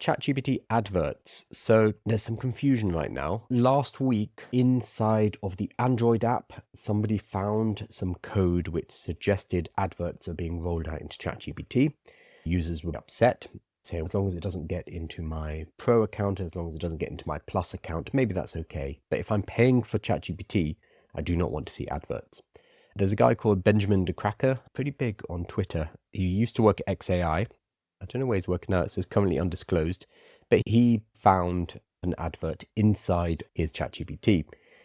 ChatGPT adverts. So there's some confusion right now. Last week, inside of the Android app, somebody found some code which suggested adverts are being rolled out into ChatGPT. Users were upset, saying as long as it doesn't get into my Pro account, as long as it doesn't get into my Plus account, maybe that's okay. But if I'm paying for ChatGPT, I do not want to see adverts. There's a guy called Benjamin DeCracker, pretty big on Twitter. He used to work at XAI. I don't know where he's working now. It says currently undisclosed. But he found an advert inside his ChatGPT.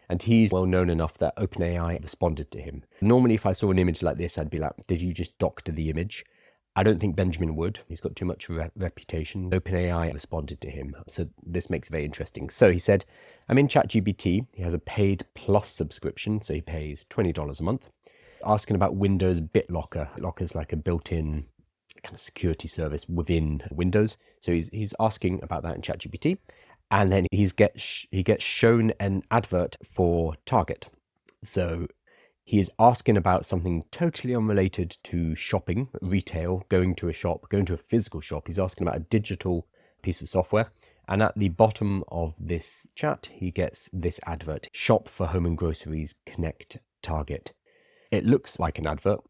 And he's well known enough that OpenAI responded to him. Normally, if I saw an image like this, I'd be like, did you just doctor the image? I don't think Benjamin would. He's got too much reputation. OpenAI responded to him. So this makes it very interesting. So he said, I'm in ChatGPT. He has a paid Plus subscription. So he pays $20 a month. Asking about Windows BitLocker. Locker's like a built-in kind of security service within Windows. So he's asking about that in ChatGPT. And then he gets shown an advert for Target. So he is asking about something totally unrelated to shopping, retail, going to a shop, going to a physical shop. He's asking about a digital piece of software. And at the bottom of this chat, he gets this advert: shop for home and groceries, connect Target. It looks like an advert,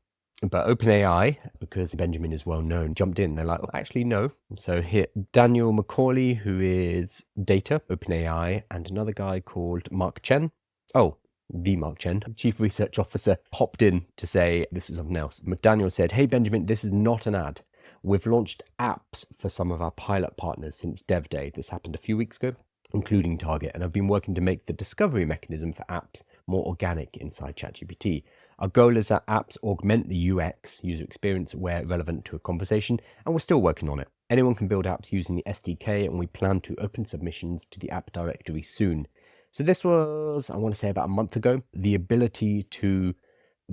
but OpenAI, because Benjamin is well known, jumped in. They're like, well, actually, no. So here, Daniel Macaulay, who is data, OpenAI, and another guy called Mark Chen. Oh, the Mark Chen, Chief Research Officer, hopped in to say this is something else. McDaniel said, hey, Benjamin, this is not an ad. We've launched apps for some of our pilot partners since Dev Day. This happened a few weeks ago, including Target, and I've been working to make the discovery mechanism for apps more organic inside ChatGPT. Our goal is that apps augment the UX, user experience, where relevant to a conversation, and we're still working on it. Anyone can build apps using the SDK, and we plan to open submissions to the app directory soon. So this was, I want to say, about a month ago, the ability to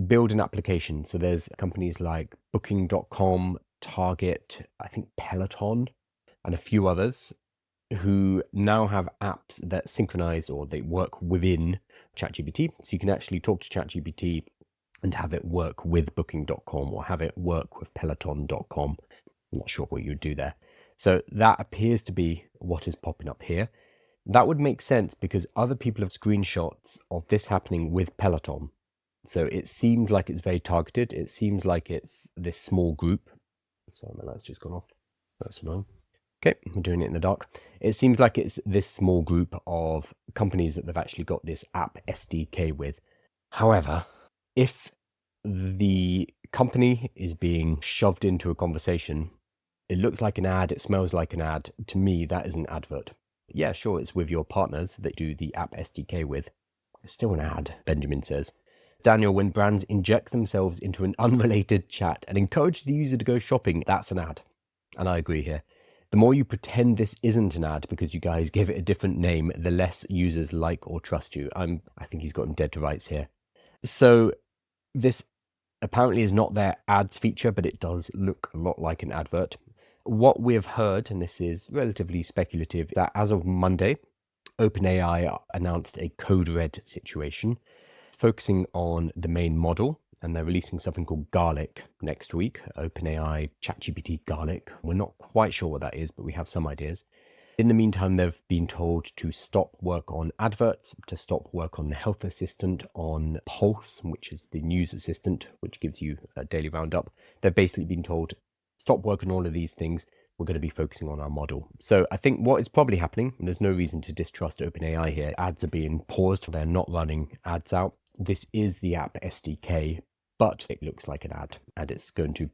build an application. So there's companies like Booking.com, Target, I think Peloton, and a few others who now have apps that synchronize or they work within ChatGPT. So you can actually talk to ChatGPT and have it work with Booking.com or have it work with Peloton.com. I'm not sure what you would do there. So that appears to be what is popping up here. That would make sense because other people have screenshots of this happening with Peloton. So it seems like it's very targeted. It seems like it's this small group. Sorry, my light's just gone off. That's annoying. Okay, we're doing it in the dark. It seems like it's this small group of companies that they've actually got this app SDK with. However, if the company is being shoved into a conversation, it looks like an ad, it smells like an ad. To me, that is an advert. Yeah, sure, it's with your partners that do the app SDK with. It's still an ad, Benjamin says. Daniel, when brands inject themselves into an unrelated chat and encourage the user to go shopping, that's an ad. And I agree here. The more you pretend this isn't an ad because you guys give it a different name, the less users like or trust you. I think he's gotten dead to rights here. So this apparently is not their ads feature, but it does look a lot like an advert. What we've heard, and this is relatively speculative, that as of Monday, OpenAI announced a code red situation, focusing on the main model, and they're releasing something called Garlic next week. OpenAI ChatGPT Garlic. We're not quite sure what that is, but we have some ideas. In the meantime, they've been told to stop work on adverts, to stop work on the health assistant, on Pulse, which is the news assistant, which gives you a daily roundup. They've basically been told, stop work on all of these things. We're going to be focusing on our model. So I think what is probably happening, and there's no reason to distrust OpenAI here, ads are being paused. They're not running ads out. This is the app SDK, but it looks like an ad, and it's going to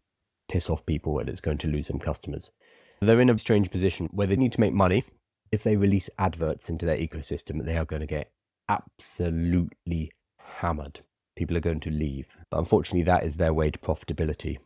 piss off people and it's going to lose some customers. They're in a strange position where they need to make money. If they release adverts into their ecosystem, they are going to get absolutely hammered. People are going to leave. But unfortunately, that is their way to profitability.